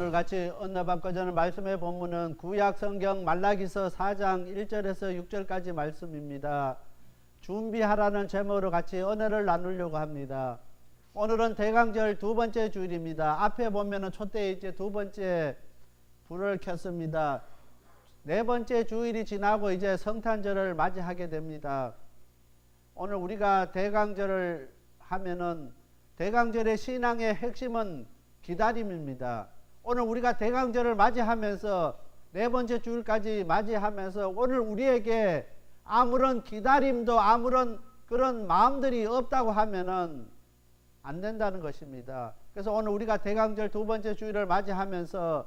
오늘 같이 언어받고 전는 말씀의 본문은 구약 성경 말라기서 4장 1절에서 6절까지 말씀입니다. 준비하라는 제목으로 같이 은혜를 나누려고 합니다. 오늘은 대강절 두 번째 주일입니다. 앞에 보면은 촛대에 이제 두 번째 불을 켰습니다. 네 번째 주일이 지나고 이제 성탄절을 맞이하게 됩니다. 오늘 우리가 대강절을 하면은 대강절의 신앙의 핵심은 기다림입니다. 오늘 우리가 대강절을 맞이하면서 네 번째 주일까지 맞이하면서 오늘 우리에게 아무런 기다림도 아무런 그런 마음들이 없다고 하면은 안 된다는 것입니다. 그래서 오늘 우리가 대강절 두 번째 주일을 맞이하면서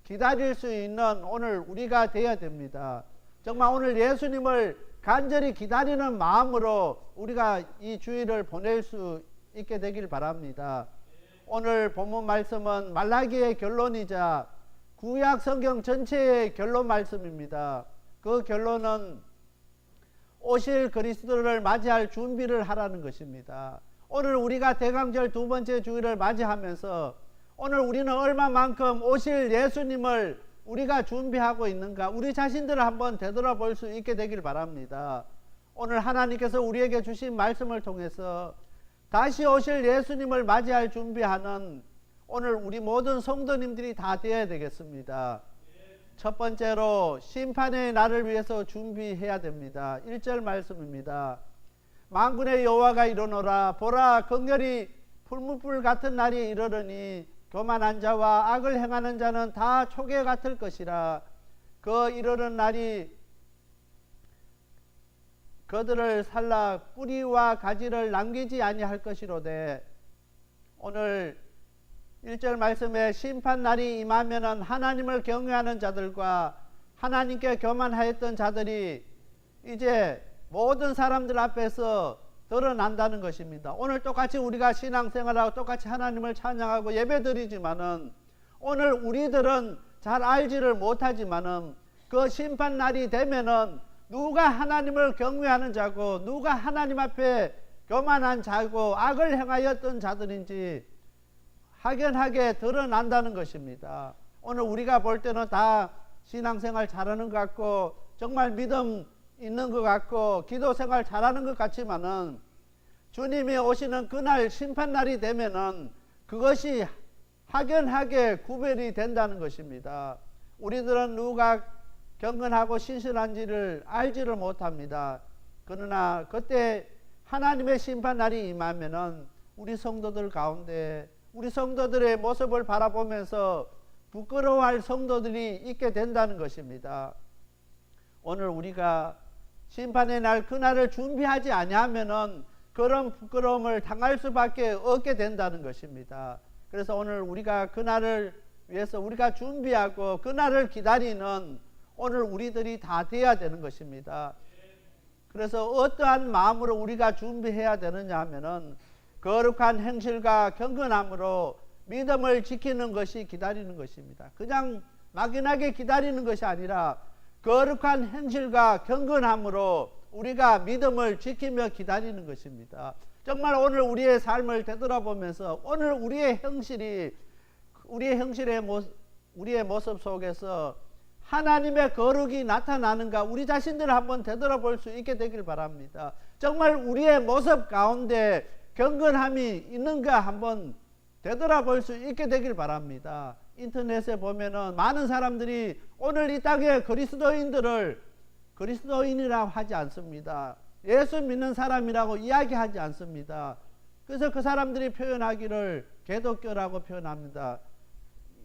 기다릴 수 있는 오늘 우리가 되어야 됩니다. 정말 오늘 예수님을 간절히 기다리는 마음으로 우리가 이 주일을 보낼 수 있게 되길 바랍니다. 오늘 본문 말씀은 말라기의 결론이자 구약 성경 전체의 결론 말씀입니다. 그 결론은 오실 그리스도를 맞이할 준비를 하라는 것입니다. 오늘 우리가 대강절 두 번째 주일을 맞이하면서 오늘 우리는 얼마만큼 오실 예수님을 우리가 준비하고 있는가, 우리 자신들을 한번 되돌아볼 수 있게 되길 바랍니다. 오늘 하나님께서 우리에게 주신 말씀을 통해서 다시 오실 예수님을 맞이할 준비하는 오늘 우리 모든 성도님들이 다 되어야 되겠습니다. 첫 번째로 심판의 날을 위해서 준비해야 됩니다. 1절 말씀입니다. 만군의 여호와가 이르노라 보라 긍휼히 풀무불 같은 날이 이르르니 교만한 자와 악을 행하는 자는 다 초계 같을 것이라. 그 이르는 날이 그들을 살라 뿌리와 가지를 남기지 아니할 것이로되. 오늘 1절 말씀에 심판날이 임하면은 하나님을 경외하는 자들과 하나님께 교만하였던 자들이 이제 모든 사람들 앞에서 드러난다는 것입니다. 오늘 똑같이 우리가 신앙생활하고 똑같이 하나님을 찬양하고 예배드리지만은 오늘 우리들은 잘 알지를 못하지만은 그 심판날이 되면은 누가 하나님을 경외하는 자고 누가 하나님 앞에 교만한 자고 악을 행하였던 자들인지 확연하게 드러난다는 것입니다. 오늘 우리가 볼 때는 다 신앙생활 잘하는 것 같고 정말 믿음 있는 것 같고 기도생활 잘하는 것 같지만은 주님이 오시는 그날 심판날이 되면은 그것이 확연하게 구별이 된다는 것입니다. 우리들은 누가 경건하고 신실한지를 알지를 못합니다. 그러나 그때 하나님의 심판날이 임하면은 우리 성도들 가운데 우리 성도들의 모습을 바라보면서 부끄러워할 성도들이 있게 된다는 것입니다. 오늘 우리가 심판의 날 그날을 준비하지 아니하면은 그런 부끄러움을 당할 수밖에 없게 된다는 것입니다. 그래서 오늘 우리가 그날을 위해서 우리가 준비하고 그날을 기다리는 오늘 우리들이 다 돼야 되는 것입니다. 그래서 어떠한 마음으로 우리가 준비해야 되느냐 하면은 거룩한 행실과 경건함으로 믿음을 지키는 것이 기다리는 것입니다. 그냥 막연하게 기다리는 것이 아니라 거룩한 행실과 경건함으로 우리가 믿음을 지키며 기다리는 것입니다. 정말 오늘 우리의 삶을 되돌아보면서 오늘 우리의 우리의 모습 속에서 하나님의 거룩이 나타나는가 우리 자신들을 한번 되돌아볼 수 있게 되길 바랍니다. 정말 우리의 모습 가운데 경건함이 있는가 한번 되돌아볼 수 있게 되길 바랍니다. 인터넷에 보면은 많은 사람들이 오늘 이 땅의 그리스도인들을 그리스도인이라고 하지 않습니다. 예수 믿는 사람이라고 이야기하지 않습니다. 그래서 그 사람들이 표현하기를 기독교라고 표현합니다.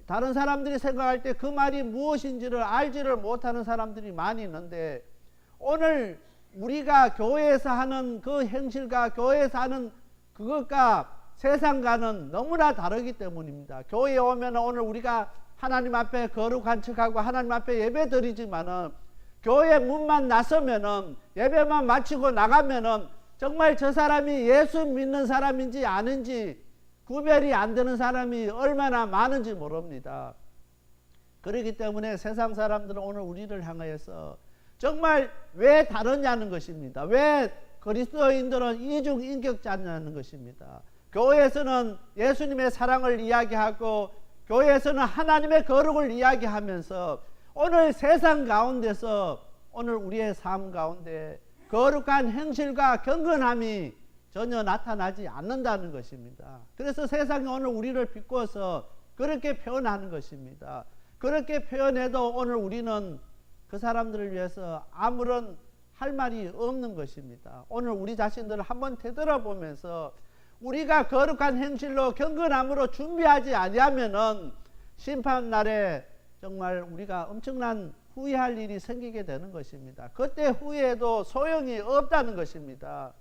다른 사람들이 생각할 때 그 말이 무엇인지를 알지를 못하는 사람들이 많이 있는데 오늘 우리가 교회에서 하는 그 행실과 교회에서 하는 그것과 세상과는 너무나 다르기 때문입니다. 교회에 오면 오늘 우리가 하나님 앞에 거룩한 척하고 하나님 앞에 예배 드리지만은 교회 문만 나서면은 예배만 마치고 나가면은 정말 저 사람이 예수 믿는 사람인지 아닌지 구별이 안 되는 사람이 얼마나 많은지 모릅니다. 그렇기 때문에 세상 사람들은 오늘 우리를 향하여서 정말 왜 다르냐는 것입니다. 왜 그리스도인들은 이중인격자냐는 것입니다. 교회에서는 예수님의 사랑을 이야기하고 교회에서는 하나님의 거룩을 이야기하면서 오늘 세상 가운데서 오늘 우리의 삶 가운데 거룩한 행실과 경건함이 전혀 나타나지 않는다는 것입니다. 그래서 세상이 오늘 우리를 비꼬아서 그렇게 표현하는 것입니다. 그렇게 표현해도 오늘 우리는 그 사람들을 위해서 아무런 할 말이 없는 것입니다. 오늘 우리 자신들을 한번 되돌아보면서 우리가 거룩한 행실로 경건함으로 준비하지 아니하면은 심판날에 정말 우리가 엄청난 후회할 일이 생기게 되는 것입니다. 그때 후회해도 소용이 없다는 것입니다.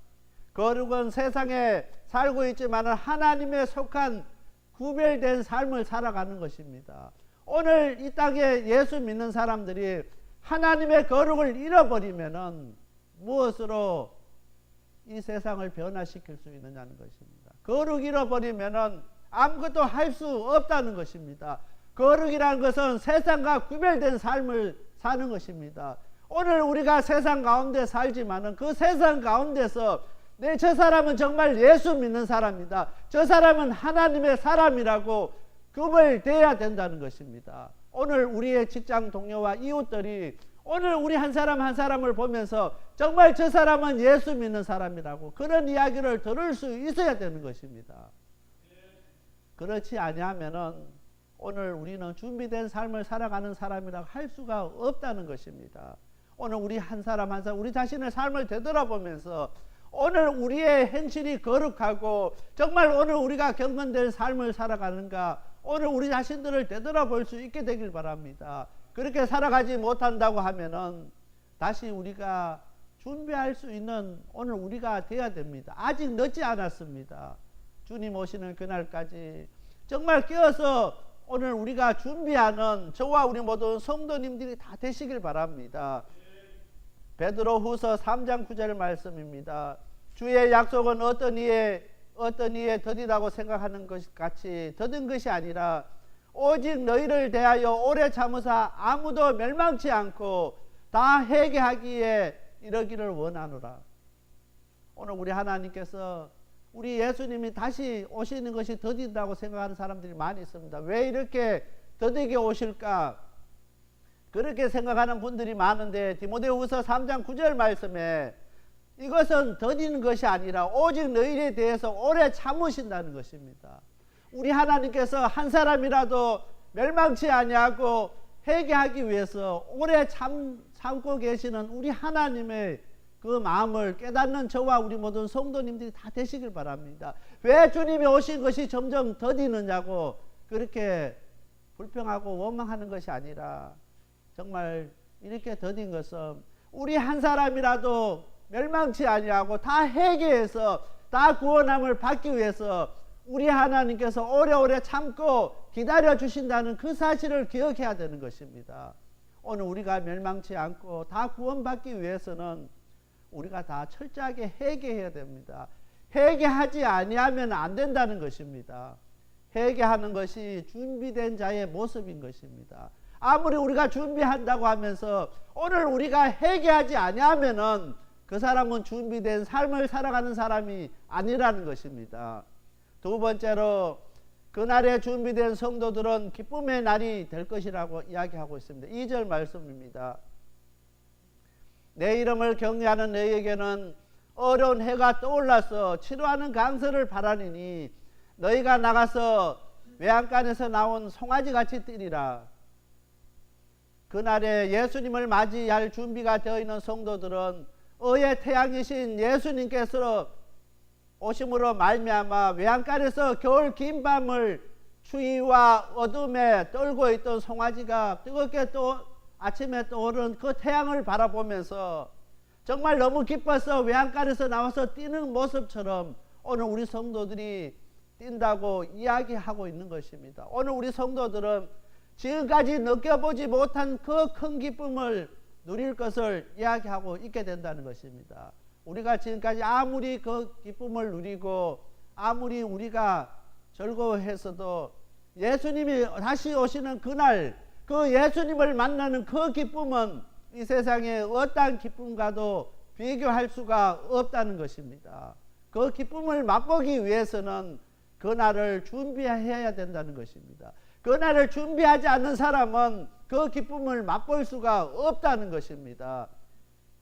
거룩은 세상에 살고 있지만 하나님에 속한 구별된 삶을 살아가는 것입니다. 오늘 이 땅에 예수 믿는 사람들이 하나님의 거룩을 잃어버리면은 무엇으로 이 세상을 변화시킬 수 있느냐는 것입니다. 거룩 잃어버리면은 아무것도 할 수 없다는 것입니다. 거룩이라는 것은 세상과 구별된 삶을 사는 것입니다. 오늘 우리가 세상 가운데 살지만은 그 세상 가운데서 저 사람은 정말 예수 믿는 사람이다. 저 사람은 하나님의 사람이라고 구별돼야 된다는 것입니다. 오늘 우리의 직장 동료와 이웃들이 오늘 우리 한 사람 한 사람을 보면서 정말 저 사람은 예수 믿는 사람이라고 그런 이야기를 들을 수 있어야 되는 것입니다. 그렇지 아니하면은 오늘 우리는 준비된 삶을 살아가는 사람이라고 할 수가 없다는 것입니다. 오늘 우리 한 사람 한 사람 우리 자신의 삶을 되돌아보면서 오늘 우리의 행실이 거룩하고 정말 오늘 우리가 경건된 삶을 살아가는가 오늘 우리 자신들을 되돌아볼 수 있게 되길 바랍니다. 그렇게 살아가지 못한다고 하면은 다시 우리가 준비할 수 있는 오늘 우리가 되어야 됩니다. 아직 늦지 않았습니다. 주님 오시는 그날까지 정말 깨어서 오늘 우리가 준비하는 저와 우리 모든 성도님들이 다 되시길 바랍니다. 베드로후서 3장 9절 말씀입니다. 주의 약속은 어떤 이에 더디다고 생각하는 것 같이 더딘 것이 아니라 오직 너희를 대하여 오래 참으사 아무도 멸망치 않고 다 회개하기에 이르기를 원하노라. 오늘 우리 하나님께서 우리 예수님이 다시 오시는 것이 더딘다고 생각하는 사람들이 많이 있습니다. 왜 이렇게 더디게 오실까? 그렇게 생각하는 분들이 많은데 디모데후서 3장 9절 말씀에 이것은 더디는 것이 아니라 오직 너희에 대해서 오래 참으신다는 것입니다. 우리 하나님께서 한 사람이라도 멸망치 아니하고 회개하기 위해서 오래 참고 계시는 우리 하나님의 그 마음을 깨닫는 저와 우리 모든 성도님들이 다 되시길 바랍니다. 왜 주님이 오신 것이 점점 더디느냐고 그렇게 불평하고 원망하는 것이 아니라 정말 이렇게 더딘 것은 우리 한 사람이라도 멸망치 아니하고 다 회개해서 다 구원함을 받기 위해서 우리 하나님께서 오래오래 참고 기다려 주신다는 그 사실을 기억해야 되는 것입니다. 오늘 우리가 멸망치 않고 다 구원받기 위해서는 우리가 다 철저하게 회개해야 됩니다. 회개하지 아니하면 안 된다는 것입니다. 회개하는 것이 준비된 자의 모습인 것입니다. 아무리 우리가 준비한다고 하면서 오늘 우리가 회개하지 아니하면은 그 사람은 준비된 삶을 살아가는 사람이 아니라는 것입니다. 두 번째로 그날에 준비된 성도들은 기쁨의 날이 될 것이라고 이야기하고 있습니다. 2절 말씀입니다. 내 이름을 경외하는 너희에게는 어려운 해가 떠올라서 치료하는 강서를 바라니니 너희가 나가서 외양간에서 나온 송아지같이 뛰리라. 그날에 예수님을 맞이할 준비가 되어 있는 성도들은 의의 태양이신 예수님께서 오심으로 말미암아 외양간에서 겨울 긴 밤을 추위와 어둠에 떨고 있던 송아지가 뜨겁게 또 아침에 떠오른 그 태양을 바라보면서 정말 너무 기뻐서 외양간에서 나와서 뛰는 모습처럼 오늘 우리 성도들이 뛴다고 이야기하고 있는 것입니다. 오늘 우리 성도들은 지금까지 느껴보지 못한 그 큰 기쁨을 누릴 것을 이야기하고 있게 된다는 것입니다. 우리가 지금까지 아무리 그 기쁨을 누리고 아무리 우리가 즐거워했어도 예수님이 다시 오시는 그날 그 예수님을 만나는 그 기쁨은 이 세상의 어떠한 기쁨과도 비교할 수가 없다는 것입니다. 그 기쁨을 맛보기 위해서는 그날을 준비해야 된다는 것입니다. 그날을 준비하지 않는 사람은 그 기쁨을 맛볼 수가 없다는 것입니다.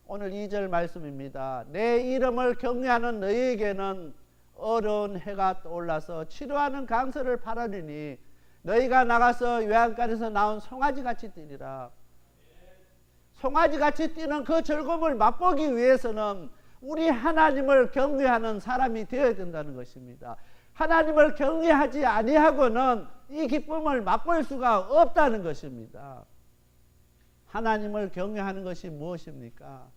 오늘 2절 말씀입니다. 내 이름을 경외하는 너희에게는 어려운 해가 떠올라서 치료하는 강서를 바라리니 너희가 나가서 외양간에서 나온 송아지같이 뛰리라. 송아지같이 뛰는 그 즐거움을 맛보기 위해서는 우리 하나님을 경외하는 사람이 되어야 된다는 것입니다. 하나님을 경외하지 아니하고는 이 기쁨을 맛볼 수가 없다는 것입니다. 하나님을 경외하는 것이 무엇입니까?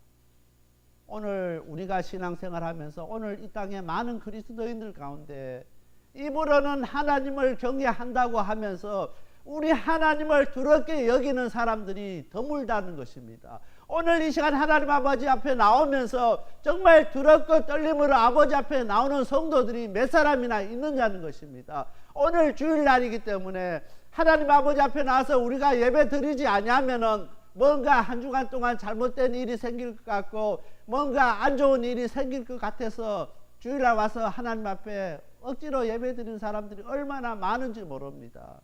오늘 우리가 신앙생활하면서 오늘 이 땅에 많은 그리스도인들 가운데 입으로는 하나님을 경외한다고 하면서 우리 하나님을 두렵게 여기는 사람들이 드물다는 것입니다. 오늘 이 시간 하나님 아버지 앞에 나오면서 정말 두렵고 떨림으로 아버지 앞에 나오는 성도들이 몇 사람이나 있느냐는 것입니다. 오늘 주일날이기 때문에 하나님 아버지 앞에 나와서 우리가 예배 드리지 아니하면은 뭔가 한 주간 동안 잘못된 일이 생길 것 같고 뭔가 안 좋은 일이 생길 것 같아서 주일날 와서 하나님 앞에 억지로 예배 드리는 사람들이 얼마나 많은지 모릅니다.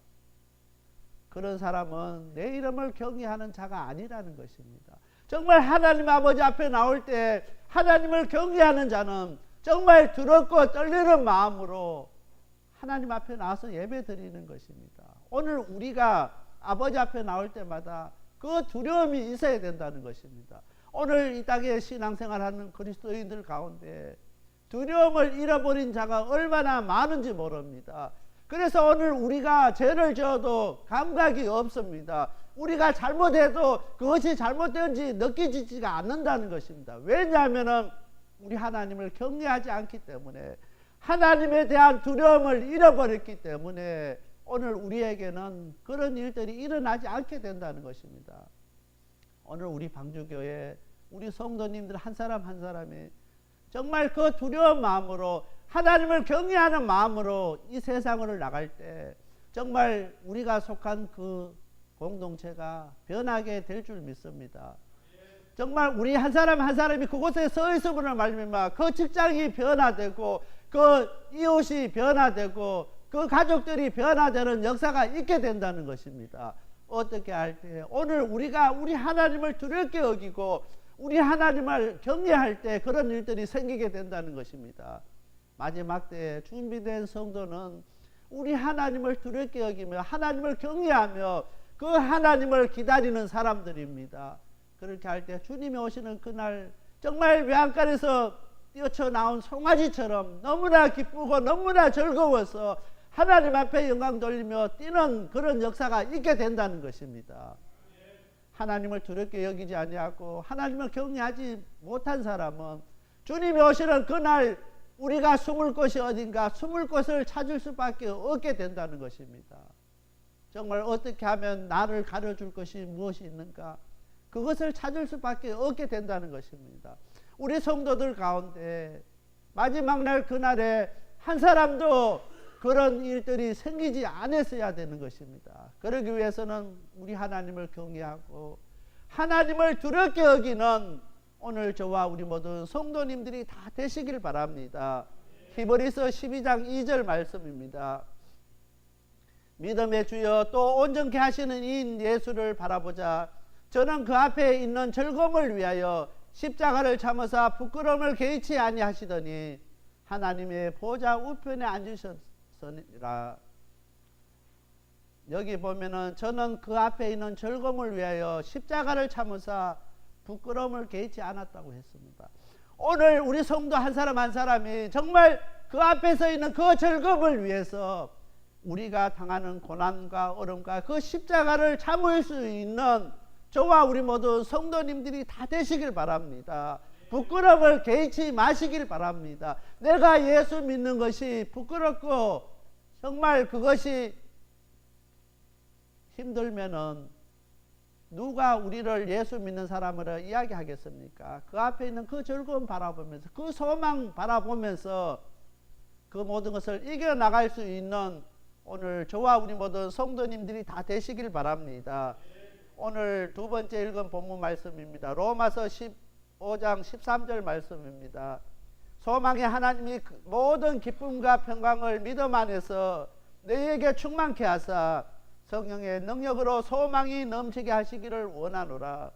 그런 사람은 내 이름을 경외하는 자가 아니라는 것입니다. 정말 하나님 아버지 앞에 나올 때 하나님을 경외하는 자는 정말 두렵고 떨리는 마음으로 하나님 앞에 나와서 예배 드리는 것입니다. 오늘 우리가 아버지 앞에 나올 때마다 그 두려움이 있어야 된다는 것입니다. 오늘 이 땅에 신앙생활하는 그리스도인들 가운데 두려움을 잃어버린 자가 얼마나 많은지 모릅니다. 그래서 오늘 우리가 죄를 지어도 감각이 없습니다. 우리가 잘못해도 그것이 잘못된지 느껴지지가 않는다는 것입니다. 왜냐하면 우리 하나님을 경외하지 않기 때문에 하나님에 대한 두려움을 잃어버렸기 때문에 오늘 우리에게는 그런 일들이 일어나지 않게 된다는 것입니다. 오늘 우리 방주교회 우리 성도님들 한 사람 한 사람이 정말 그 두려운 마음으로 하나님을 경외하는 마음으로 이 세상을 나갈 때 정말 우리가 속한 그 공동체가 변하게 될 줄 믿습니다. 정말 우리 한 사람 한 사람이 그곳에 서 있음으로 말미암아 그 직장이 변화되고 그 이웃이 변화되고 그 가족들이 변화되는 역사가 있게 된다는 것입니다. 어떻게 할 때 오늘 우리가 우리 하나님을 두렵게 여기고 우리 하나님을 경외할 때 그런 일들이 생기게 된다는 것입니다. 마지막 때에 준비된 성도는 우리 하나님을 두렵게 여기며 하나님을 경외하며 그 하나님을 기다리는 사람들입니다. 그렇게 할 때 주님이 오시는 그날 정말 외양간에서 뛰어나온 송아지처럼 너무나 기쁘고 너무나 즐거워서 하나님 앞에 영광 돌리며 뛰는 그런 역사가 있게 된다는 것입니다. 하나님을 두렵게 여기지 아니하고 하나님을 경외하지 못한 사람은 주님이 오시는 그날 우리가 숨을 곳이 어딘가 숨을 곳을 찾을 수밖에 없게 된다는 것입니다. 정말 어떻게 하면 나를 가려줄 것이 무엇이 있는가? 그것을 찾을 수밖에 없게 된다는 것입니다. 우리 성도들 가운데 마지막 날 그날에 한 사람도 그런 일들이 생기지 않았어야 되는 것입니다. 그러기 위해서는 우리 하나님을 경외하고 하나님을 두렵게 여기는 오늘 저와 우리 모든 성도님들이 다 되시길 바랍니다. 히브리서 12장 2절 말씀입니다. 믿음의 주여 또 온전케 하시는 이인 예수를 바라보자. 저는 그 앞에 있는 즐거움을 위하여 십자가를 참으사 부끄러움을 개의치 아니하시더니 하나님의 보좌 우편에 앉으셨으니라. 여기 보면은 저는 그 앞에 있는 즐거움을 위하여 십자가를 참으사 부끄러움을 개의치 않았다고 했습니다. 오늘 우리 성도 한 사람 한 사람이 정말 그 앞에 서 있는 그 즐거움을 위해서 우리가 당하는 고난과 어려움과 그 십자가를 참을 수 있는 저와 우리 모두 성도님들이 다 되시길 바랍니다. 부끄러움을 개의치 마시길 바랍니다. 내가 예수 믿는 것이 부끄럽고 정말 그것이 힘들면은 누가 우리를 예수 믿는 사람으로 이야기하겠습니까? 그 앞에 있는 그 즐거움 바라보면서 그 소망 바라보면서 그 모든 것을 이겨나갈 수 있는 오늘 저와 우리 모든 성도님들이 다 되시길 바랍니다. 오늘 두 번째 읽은 본문 말씀입니다. 로마서 15장 13절 말씀입니다. 소망의 하나님이 모든 기쁨과 평강을 믿음 안에서 너희에게 충만케 하사 성령의 능력으로 소망이 넘치게 하시기를 원하노라.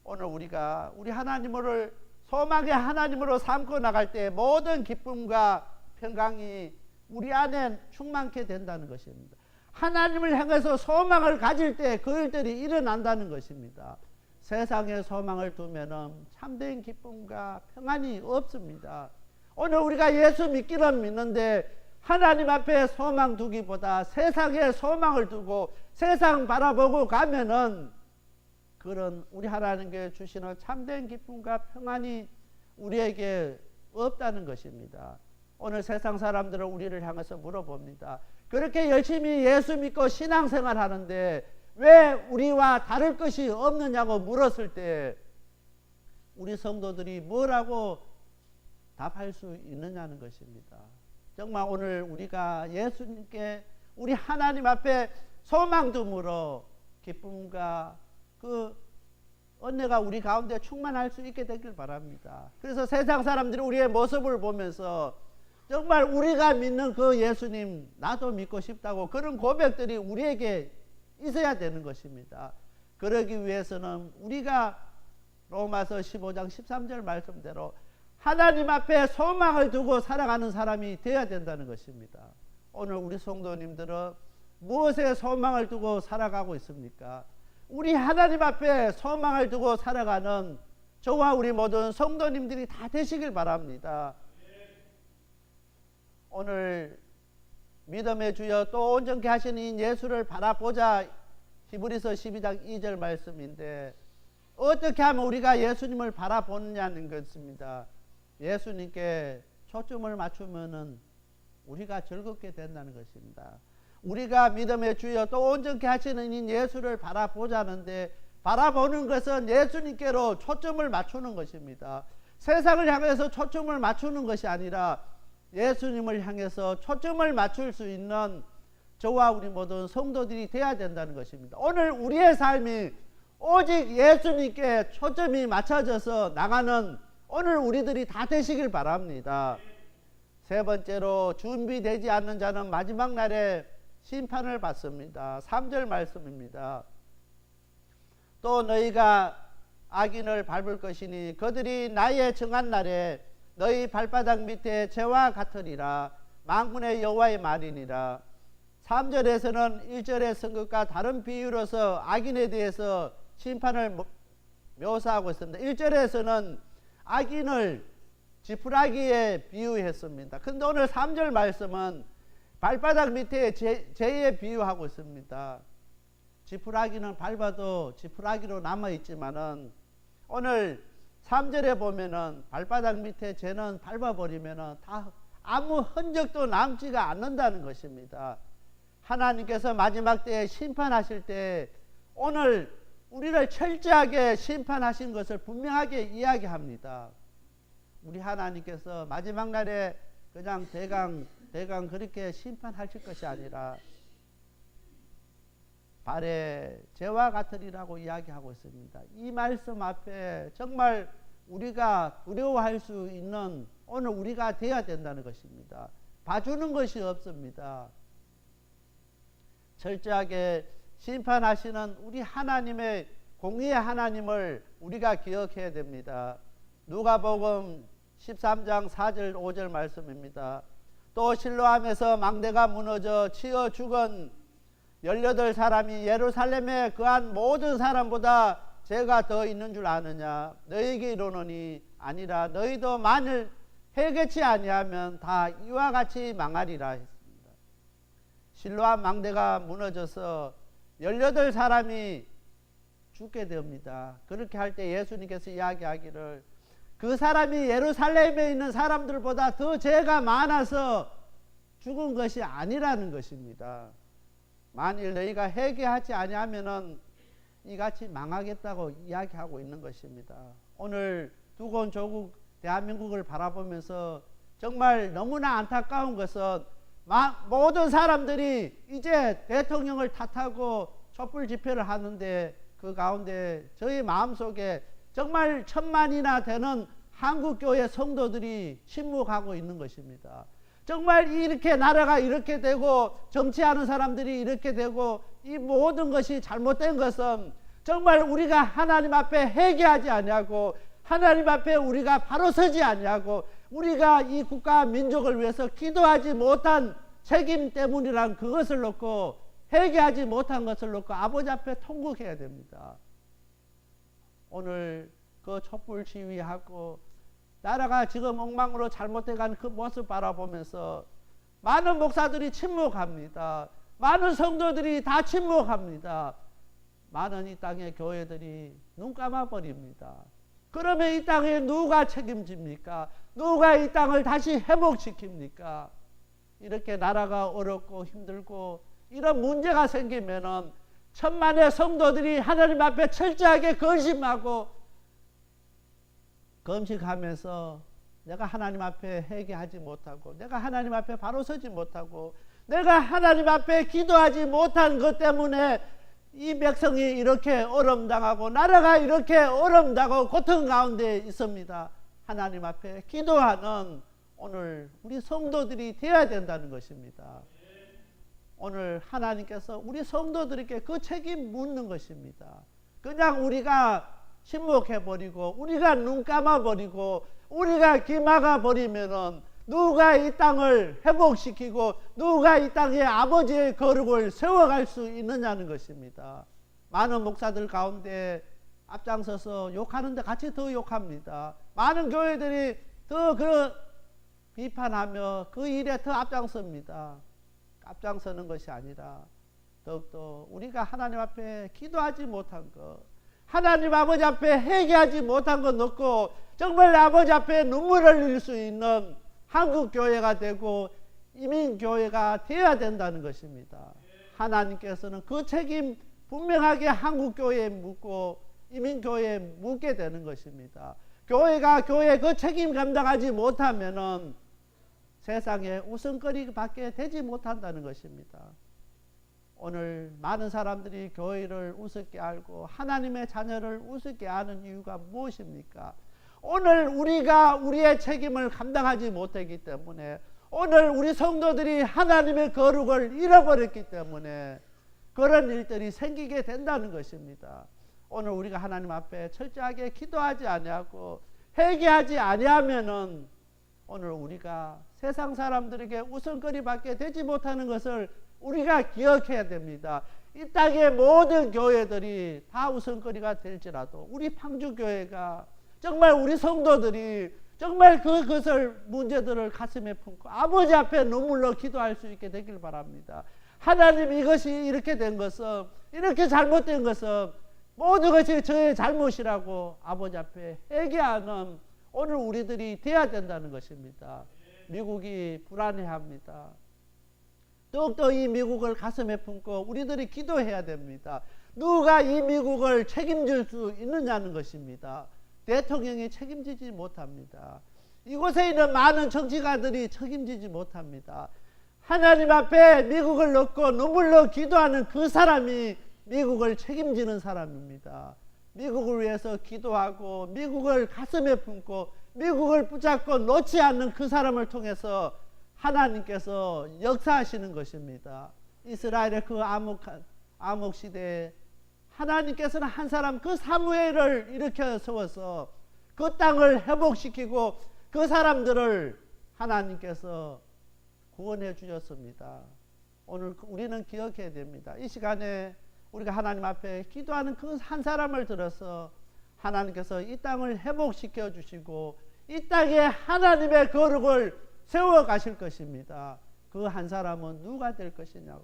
오늘 우리가 우리 하나님을 소망의 하나님으로 삼고 나갈 때 모든 기쁨과 평강이 우리 안에 충만케 된다는 것입니다. 하나님을 향해서 소망을 가질 때 그 일들이 일어난다는 것입니다. 세상에 소망을 두면은 참된 기쁨과 평안이 없습니다. 오늘 우리가 예수 믿기는 믿는데 하나님 앞에 소망 두기보다 세상에 소망을 두고 세상 바라보고 가면은 그런 우리 하나님께 주시는 참된 기쁨과 평안이 우리에게 없다는 것입니다. 오늘 세상 사람들은 우리를 향해서 물어봅니다. 그렇게 열심히 예수 믿고 신앙생활 하는데 왜 우리와 다를 것이 없느냐고 물었을 때 우리 성도들이 뭐라고 답할 수 있느냐는 것입니다. 정말 오늘 우리가 예수님께 우리 하나님 앞에 소망 둠으로 기쁨과 그 은혜가 우리 가운데 충만할 수 있게 되길 바랍니다. 그래서 세상 사람들이 우리의 모습을 보면서 정말 우리가 믿는 그 예수님 나도 믿고 싶다고 그런 고백들이 우리에게 있어야 되는 것입니다. 그러기 위해서는 우리가 로마서 15장 13절 말씀대로 하나님 앞에 소망을 두고 살아가는 사람이 되어야 된다는 것입니다. 오늘 우리 성도님들은 무엇에 소망을 두고 살아가고 있습니까? 우리 하나님 앞에 소망을 두고 살아가는 저와 우리 모든 성도님들이 다 되시길 바랍니다. 오늘 믿음의 주여 또 온전케 하시는 예수를 바라보자 히브리서 12장 2절 말씀인데 어떻게 하면 우리가 예수님을 바라보느냐는 것입니다. 예수님께 초점을 맞추면은 우리가 즐겁게 된다는 것입니다. 우리가 믿음의 주여 또 온전케 하시는 이 예수를 바라보자는데 바라보는 것은 예수님께로 초점을 맞추는 것입니다. 세상을 향해서 초점을 맞추는 것이 아니라 예수님을 향해서 초점을 맞출 수 있는 저와 우리 모든 성도들이 되어야 된다는 것입니다. 오늘 우리의 삶이 오직 예수님께 초점이 맞춰져서 나가는 오늘 우리들이 다 되시길 바랍니다. 세 번째로 준비되지 않는 자는 마지막 날에 심판을 받습니다. 3절 말씀입니다. 또 너희가 악인을 밟을 것이니 그들이 나의 정한 날에 너희 발바닥 밑에 재와 같으리라. 만군의 여호와의 말이니라. 3절에서는 1절의 성경과 다른 비유로서 악인에 대해서 심판을 묘사하고 있습니다. 1절에서는 악인을 지푸라기에 비유했습니다. 그런데 오늘 3절 말씀은 발바닥 밑에 재에 비유하고 있습니다. 지푸라기는 밟아도 지푸라기로 남아있지만은 오늘 3절에 보면은 발바닥 밑에 재는 밟아버리면은 다 아무 흔적도 남지가 않는다는 것입니다. 하나님께서 마지막 때에 심판하실 때 오늘 우리를 철저하게 심판하신 것을 분명하게 이야기합니다. 우리 하나님께서 마지막 날에 그냥 대강 그렇게 심판하실 것이 아니라 발에 재와 같으리라고 이야기하고 있습니다. 이 말씀 앞에 정말 우리가 두려워할 수 있는 오늘 우리가 되어야 된다는 것입니다. 봐주는 것이 없습니다. 철저하게 심판하시는 우리 하나님의 공의의 하나님을 우리가 기억해야 됩니다. 누가복음 13장 4절 5절 말씀입니다. 또 실로암에서 망대가 무너져 치어 죽은 18사람이 예루살렘에 거한 모든 사람보다 죄가 더 있는 줄 아느냐. 너희에게 이르노니 아니라 너희도 만일 회개치 아니하면 다 이와 같이 망하리라 했습니다. 실로암 망대가 무너져서 18사람이 죽게 됩니다. 그렇게 할 때 예수님께서 이야기하기를 그 사람이 예루살렘에 있는 사람들보다 더 죄가 많아서 죽은 것이 아니라는 것입니다. 만일 너희가 회개하지 아니하면은 이같이 망하겠다고 이야기하고 있는 것입니다. 오늘 두고온 조국 대한민국을 바라보면서 정말 너무나 안타까운 것은 모든 사람들이 이제 대통령을 탓하고 촛불 집회를 하는데 그 가운데 저희 마음속에 정말 1000만이나 되는 한국교회 성도들이 침묵하고 있는 것입니다. 정말 이렇게 나라가 이렇게 되고 정치하는 사람들이 이렇게 되고 이 모든 것이 잘못된 것은 정말 우리가 하나님 앞에 회개하지 아니하고 하나님 앞에 우리가 바로 서지 아니하고 우리가 이 국가 민족을 위해서 기도하지 못한 책임 때문이란 그것을 놓고 회개하지 못한 것을 놓고 아버지 앞에 통곡해야 됩니다. 오늘 그 촛불 시위하고 나라가 지금 엉망으로 잘못돼간 그 모습 바라보면서 많은 목사들이 침묵합니다. 많은 성도들이 다 침묵합니다. 많은 이 땅의 교회들이 눈 감아버립니다. 그러면 이 땅에 누가 책임집니까? 누가 이 땅을 다시 회복시킵니까? 이렇게 나라가 어렵고 힘들고 이런 문제가 생기면은 천만의 성도들이 하나님 앞에 철저하게 근심하고 검식하면서 내가 하나님 앞에 회개하지 못하고 내가 하나님 앞에 바로 서지 못하고 내가 하나님 앞에 기도하지 못한 것 때문에 이 백성이 이렇게 어려움당하고 나라가 이렇게 어려움당하고 고통 가운데 있습니다. 하나님 앞에 기도하는 오늘 우리 성도들이 되어야 된다는 것입니다. 오늘 하나님께서 우리 성도들에게 그 책임 묻는 것입니다. 그냥 우리가 침묵해버리고 우리가 눈 감아버리고 우리가 귀 막아버리면은 누가 이 땅을 회복시키고 누가 이 땅에 아버지의 거룩을 세워갈 수 있느냐는 것입니다. 많은 목사들 가운데 앞장서서 욕하는데 같이 더 욕합니다. 많은 교회들이 더 그 비판하며 그 일에 더 앞장섭니다. 앞장서는 것이 아니라 더욱더 우리가 하나님 앞에 기도하지 못한 것, 하나님 아버지 앞에 회개하지 못한 것 놓고 정말 아버지 앞에 눈물을 흘릴 수 있는 한국교회가 되고 이민교회가 되어야 된다는 것입니다. 하나님께서는 그 책임 분명하게 한국교회에 묻고 이민교회에 묻게 되는 것입니다. 교회가 교회 그 책임 감당하지 못하면은 세상에 웃음거리밖에 되지 못한다는 것입니다. 오늘 많은 사람들이 교회를 우습게 알고 하나님의 자녀를 우습게 아는 이유가 무엇입니까? 오늘 우리가 우리의 책임을 감당하지 못했기 때문에 오늘 우리 성도들이 하나님의 거룩을 잃어버렸기 때문에 그런 일들이 생기게 된다는 것입니다. 오늘 우리가 하나님 앞에 철저하게 기도하지 아니하고 회개하지 아니하면은 오늘 우리가 세상 사람들에게 웃음거리밖에 되지 못하는 것을 우리가 기억해야 됩니다. 이 땅의 모든 교회들이 다 웃음거리가 될지라도 우리 방주교회가 정말 우리 성도들이 정말 그것을 문제들을 가슴에 품고 아버지 앞에 눈물로 기도할 수 있게 되길 바랍니다. 하나님 이것이 이렇게 된 것은 이렇게 잘못된 것은 모든 것이 저의 잘못이라고 아버지 앞에 회개하는 오늘 우리들이 돼야 된다는 것입니다. 미국이 불안해합니다. 더욱더 이 미국을 가슴에 품고 우리들이 기도해야 됩니다. 누가 이 미국을 책임질 수 있느냐는 것입니다. 대통령이 책임지지 못합니다. 이곳에 있는 많은 정치가들이 책임지지 못합니다. 하나님 앞에 미국을 놓고 눈물로 기도하는 그 사람이 미국을 책임지는 사람입니다. 미국을 위해서 기도하고 미국을 가슴에 품고 미국을 붙잡고 놓지 않는 그 사람을 통해서 하나님께서 역사하시는 것입니다. 이스라엘의 그 암흑 시대에 하나님께서는 한 사람 그 사무엘을 일으켜 세워서 그 땅을 회복시키고 그 사람들을 하나님께서 구원해 주셨습니다. 오늘 우리는 기억해야 됩니다. 이 시간에 우리가 하나님 앞에 기도하는 그 한 사람을 들어서 하나님께서 이 땅을 회복시켜 주시고 이 땅에 하나님의 거룩을 세워 가실 것입니다. 그 한 사람은 누가 될 것이냐고.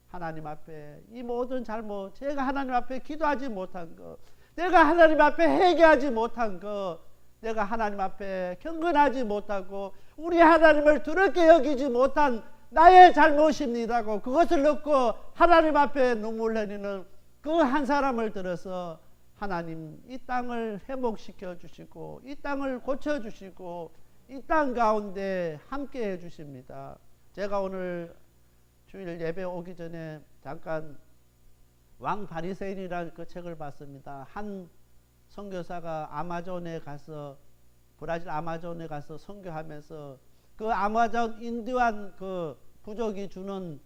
하나님 앞에 이 모든 잘못, 제가 하나님 앞에 기도하지 못한 것, 내가 하나님 앞에 회개하지 못한 것, 내가 하나님 앞에 경건하지 못하고 우리 하나님을 두렵게 여기지 못한 나의 잘못입니다고 그것을 놓고 하나님 앞에 눈물 흘리는 그 한 사람을 들어서 하나님 이 땅을 회복시켜 주시고 이 땅을 고쳐 주시고 이 땅 가운데 함께 해 주십니다. 제가 오늘 주일 예배 오기 전에 잠깐 왕 바리새인이라는 그 책을 봤습니다. 한 선교사가 아마존에 가서 브라질 아마존에 가서 선교하면서 그 아마존 인디안 그 부족이 주는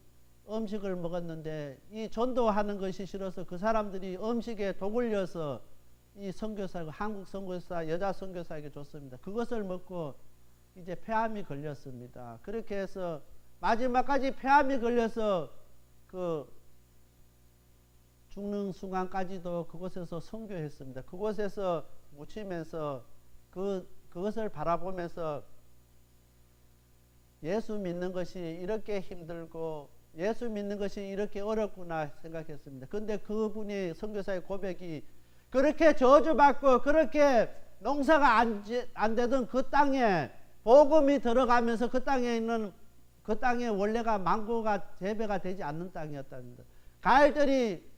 음식을 먹었는데 이 전도하는 것이 싫어서 그 사람들이 음식에 독을 넣어서 이 선교사, 한국 선교사, 여자 선교사에게 줬습니다. 그것을 먹고 이제 폐암이 걸렸습니다. 그렇게 해서 마지막까지 폐암이 걸려서 그 죽는 순간까지도 그곳에서 선교했습니다. 그곳에서 묻히면서 그것을 바라보면서 예수 믿는 것이 이렇게 힘들고 예수 믿는 것이 이렇게 어렵구나 생각했습니다. 그런데 그분이 선교사의 고백이 그렇게 저주받고 그렇게 농사가 안 되던 그 땅에 복음이 들어가면서 그 땅에 있는 그 땅에 원래가 망고가 재배가 되지 않는 땅이었답니다. 과일들이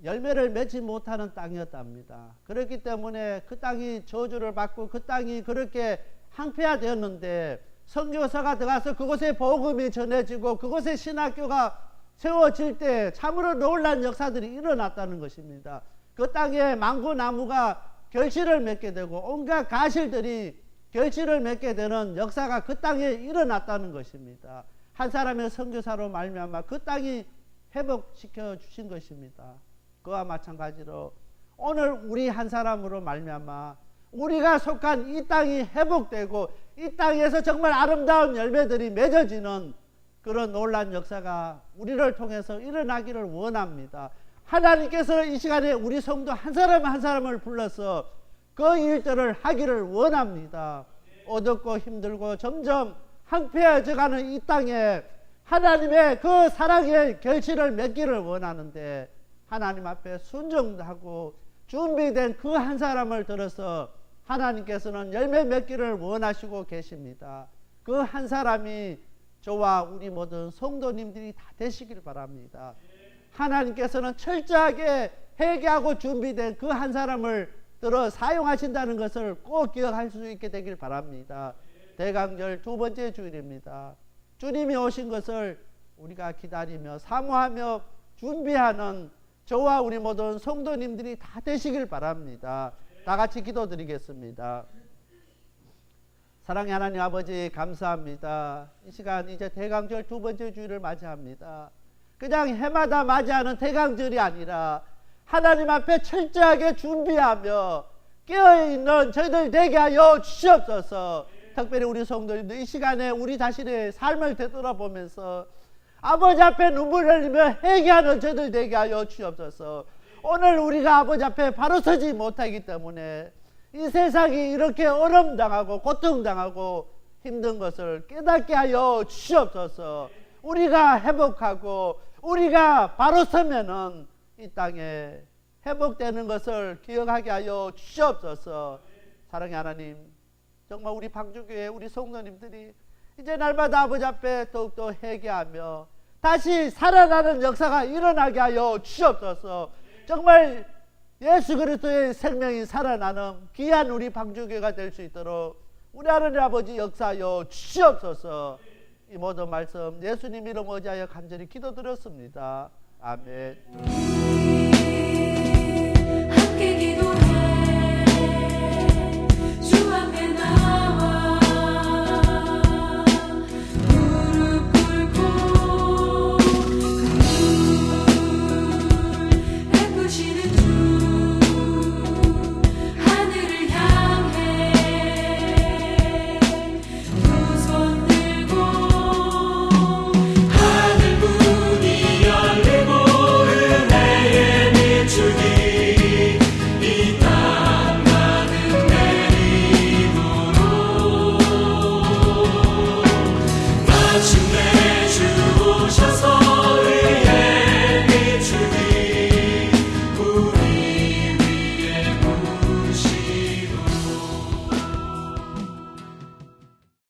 열매를 맺지 못하는 땅이었답니다. 그렇기 때문에 그 땅이 저주를 받고 그 땅이 그렇게 황폐화되었는데 선교사가 들어가서 그곳에 복음이 전해지고 그곳에 신학교가 세워질 때 참으로 놀라운 역사들이 일어났다는 것입니다. 그 땅에 망고나무가 결실을 맺게 되고 온갖 가실들이 결실을 맺게 되는 역사가 그 땅에 일어났다는 것입니다. 한 사람의 선교사로 말미암아 그 땅이 회복시켜 주신 것입니다. 그와 마찬가지로 오늘 우리 한 사람으로 말미암아 우리가 속한 이 땅이 회복되고 이 땅에서 정말 아름다운 열매들이 맺어지는 그런 놀라운 역사가 우리를 통해서 일어나기를 원합니다. 하나님께서 이 시간에 우리 성도 한 사람 한 사람을 불러서 그 일들을 하기를 원합니다. 어둡고 힘들고 점점 황폐해져가는 이 땅에 하나님의 그 사랑의 결실을 맺기를 원하는데 하나님 앞에 순종하고 준비된 그 한 사람을 들어서 하나님께서는 열매 맺기를 원하시고 계십니다. 그 한 사람이 저와 우리 모든 성도님들이 다 되시길 바랍니다. 하나님께서는 철저하게 회개하고 준비된 그 한 사람을 들어 사용하신다는 것을 꼭 기억할 수 있게 되길 바랍니다. 대강절 두 번째 주일입니다. 주님이 오신 것을 우리가 기다리며 사모하며 준비하는 저와 우리 모든 성도님들이 다 되시길 바랍니다. 다 같이 기도드리겠습니다. 사랑의 하나님 아버지 감사합니다. 이 시간 이제 대강절 두 번째 주일을 맞이합니다. 그냥 해마다 맞이하는 대강절이 아니라 하나님 앞에 철저하게 준비하며 깨어있는 저희들 되게 하여 주시옵소서. 특별히 우리 성도님들 이 시간에 우리 자신의 삶을 되돌아보면서 아버지 앞에 눈물 흘리며 회개하는 저희들 되게 하여 주시옵소서. 오늘 우리가 아버지 앞에 바로 서지 못하기 때문에 이 세상이 이렇게 어려움당하고 고통당하고 힘든 것을 깨닫게 하여 주시옵소서. 우리가 회복하고 우리가 바로 서면은 이 땅에 회복되는 것을 기억하게 하여 주시옵소서. 사랑의 하나님, 정말 우리 방주교회 우리 성도님들이 이제 날마다 아버지 앞에 더욱더 회개하며 다시 살아나는 역사가 일어나게 하여 주시옵소서. 정말 예수 그리스도의 생명이 살아나는 귀한 우리 방주교회가 될 수 있도록 우리 하나님 아버지 역사하여 주시옵소서. 이 모든 말씀 예수님 이름 의지하여 간절히 기도드렸습니다. 아멘. 함께 기도해 주 앞에 나와 무릎 꿇고 그 베푸시는 주 하늘을 향해 두 손 들고 하늘 문이 열리고 은혜의 비추기 이 땅 가득 내리도록 마침내 주 오셔서